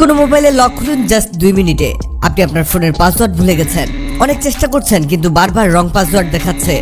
কোনো মোবাইলে লক খুলুন জাস্ট 2 মিনিটে। আপনি আপনার ফোনের পাসওয়ার্ড ভুলে গেছেন, অনেক চেষ্টা করছেন কিন্তু বারবার রং পাসওয়ার্ড দেখাচ্ছে,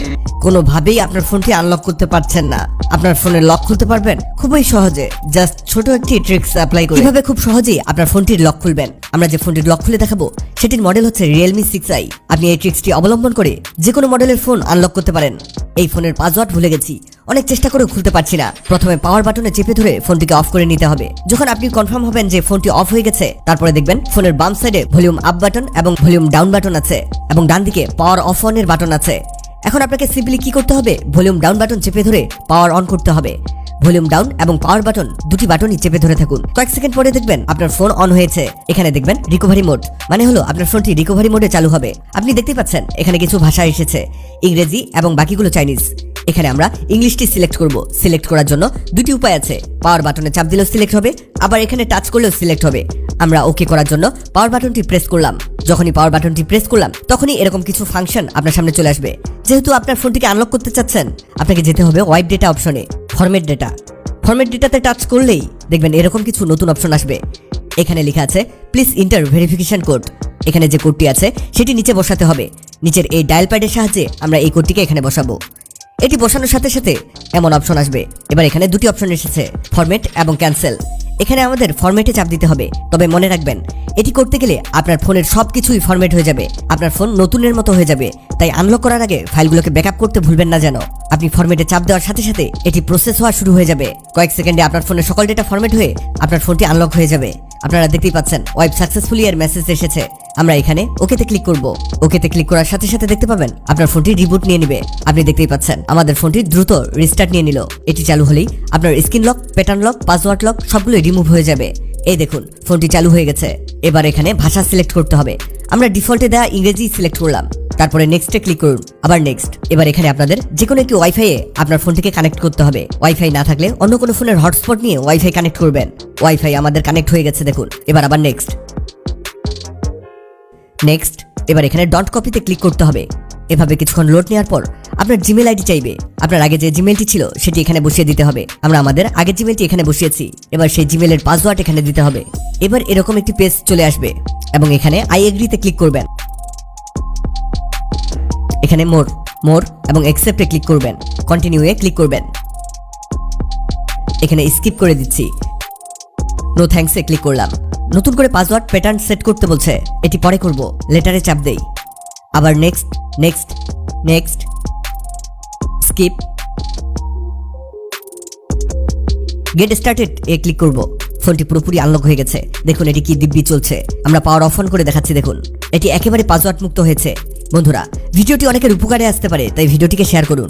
কোনোভাবেই আপনার ফোনটি আনলক করতে পারছেন না। আপনার ফোনের লক খুলতে পারবেন খুবই সহজে, জাস্ট ছোট একটি ট্রিক্স অ্যাপ্লাই করে। কিভাবে খুব সহজেই আপনার ফোনটির লক খুলবেন, আমরা যে ফোনটির লক খুলে দেখাবো সেটির মডেল হচ্ছে Realme 6i। আপনি এই ট্রিক্সটি অবলম্বন করে যে কোনো মডেলের ফোন আনলক করতে পারেন। এই ফোনের পাসওয়ার্ড ভুলে গেছি, অনেক চেষ্টা করেও খুলতে পারছি না। প্রথমে পাওয়ার বাটনে চেপে ধরে ফোনটিকে অফ করে নিতে হবে। যখন আপনি কনফার্ম হবেন যে ফোনটি অফ হয়ে গেছে, তারপরে দেখবেন ফোনের বাম সাইডে ভলিউম আপ বাটন এবং ভলিউম ডাউন বাটন আছে এবং ডান দিকে পাওয়ার অফ অনের বাটন আছে। এখন আপনাকে সিম্পলি কি করতে হবে, ভলিউম ডাউন বাটন চেপে ধরে পাওয়ার অন করতে হবে। ভলিউম ডাউন এবং পাওয়ার বাটন দুটি বাটনই চেপে ধরে থাকুন। কয়েক সেকেন্ড পরে দেখবেন আপনার ফোন অন হয়েছে। এখানে দেখবেন রিকভারি মোড, মানে হলো আপনার ফোনটি রিকভারি মোডে চালু হবে। আপনি দেখতেই পাচ্ছেন এখানে কিছু ভাষা এসেছে, ইংরেজি এবং বাকিগুলো চাইনিজ। এখানে আমরা ইংলিশটি সিলেক্ট করব। সিলেক্ট করার জন্য দুটি উপায় আছে, পাওয়ার বাটনে চাপ দিলেও সিলেক্ট হবে, আবার এখানে টাচ করলেও সিলেক্ট হবে। আমরা ওকে করার জন্য পাওয়ার বাটনটি প্রেস করলাম। যখনই পাওয়ার বাটনটি প্রেস করলাম তখনই এরকম কিছু ফাংশন আপনার সামনে চলে আসবে। যেহেতু আপনার ফোনটিকে আনলক করতে চাচ্ছেন, আপনাকে যেতে হবে ওয়াইপ ডেটা অপশনে, ফরম্যাট ডেটা। ফরম্যাট ডেটাতে টাচ করলেই দেখবেন এরকম কিছু নতুন অপশন আসবে। এখানে লেখা আছে প্লিজ ইন্টার ভেরিফিকেশন কোড। এখানে যে কোডটি আছে সেটি নিচে বসাতে হবে। নিচের এই ডায়াল প্যাডের সাহায্যে আমরা এই কোডটিকে এখানে বসাবো। এটি বসানোর সাথে সাথে এমন অপশন আসবে। এবার এখানে দুটি অপশন এসেছে, ফরম্যাট এবং ক্যান্সেল। এখানে আমাদের ফরম্যাটে চাপ দিতে হবে। তবে মনে রাখবেন এটি করতে গেলে আপনার ফোনের সবকিছুই ফরম্যাট হয়ে যাবে, আপনার ফোন নতুনের মতো হয়ে যাবে। তাই আনলক করার আগে ফাইলগুলোকে ব্যাকআপ করতে ভুলবেন না যেন। আপনি ফরম্যাটে চাপ দেওয়ার সাথে সাথে এটি প্রসেস হওয়া শুরু হয়ে যাবে। কয়েক সেকেন্ডে আপনার ফোনের সকল ডেটা ফরম্যাট হয়ে আপনার ফোনটি আনলক হয়ে যাবে। আপনারা দেখতেই পাচ্ছেন ওয়াইপ সাকসেসফুলি এর মেসেজ এসেছে। আমরা এখানে ওকেতে ক্লিক করব। ওকেতে ক্লিক করার সাথে সাথে দেখতে পাবেন আপনার ফোনটি রিবুট নিয়ে নেবে। আপনি দেখতেই পাচ্ছেন আমাদের ফোনটি দ্রুত রিস্টার্ট নিয়ে নিল। এটি চালু হলেই আপনার screen lock, pattern lock, password lock সবগুলো রিমুভ হয়ে যাবে। এই দেখুন ফোনটি চালু হয়ে গেছে। এবার এখানে ভাষা সিলেক্ট করতে হবে। আমরা ডিফল্টে দেওয়া ইংরেজি সিলেক্ট করলাম, তারপরে নেক্সটে ক্লিক করুন, আবার নেক্সট। এবার এখানে আপনাদের যে কোনো একটি ওয়াইফাইয়ে আপনার ফোনটিকে কানেক্ট করতে হবে। ওয়াইফাই না থাকলে অন্য কোনো ফোনের হটস্পট নিয়ে ওয়াইফাই কানেক্ট করবেন। ওয়াইফাই আমাদের কানেক্ট হয়ে গেছে দেখুন। এবার আবার নেক্সট নেক্সট। এবার এখানে ডট কপিতে ক্লিক করতে হবে। এভাবে কিছুক্ষণ লোড নেওয়ার পর আপনার জিমেল আইডি চাইবে। আপনার আগে যে জিমেলটি ছিল সেটি এখানে বসিয়ে দিতে হবে। আমরা আমাদের আগের জিমেলটি এখানে বসিয়েছি। এবার সেই জিমেলের পাসওয়ার্ড এখানে দিতে হবে। এবার এরকম একটি পেজ চলে আসবে এবং এখানে আই এগ্রিতে ক্লিক করবেন। এখানে মোর এবং অ্যাকসেপ্টে ক্লিক করবেন। কন্টিনিউয়ে ক্লিক করবেন। এখানে স্কিপ করে দিচ্ছি। নো থ্যাঙ্কসে ক্লিক করলাম। নতুন করে পাসওয়ার্ড প্যাটার্ন সেট করতে বলছে, এটি পরে করব। লেটারে চাপ দেই, আবার next next next, skip, get started a click করব। ফোনটি পুরোপুরি আনলক হয়ে গেছে। দেখুন এটি কি দিব্যি চলছে। আমরা পাওয়ার অফ অন করে দেখাচ্ছি, দেখুন এটি একেবারে পাসওয়ার্ড মুক্ত হয়েছে। বন্ধুরা, ভিডিওটি অনেকের উপকারে আসতে পারে, তাই ভিডিওটিকে শেয়ার করুন।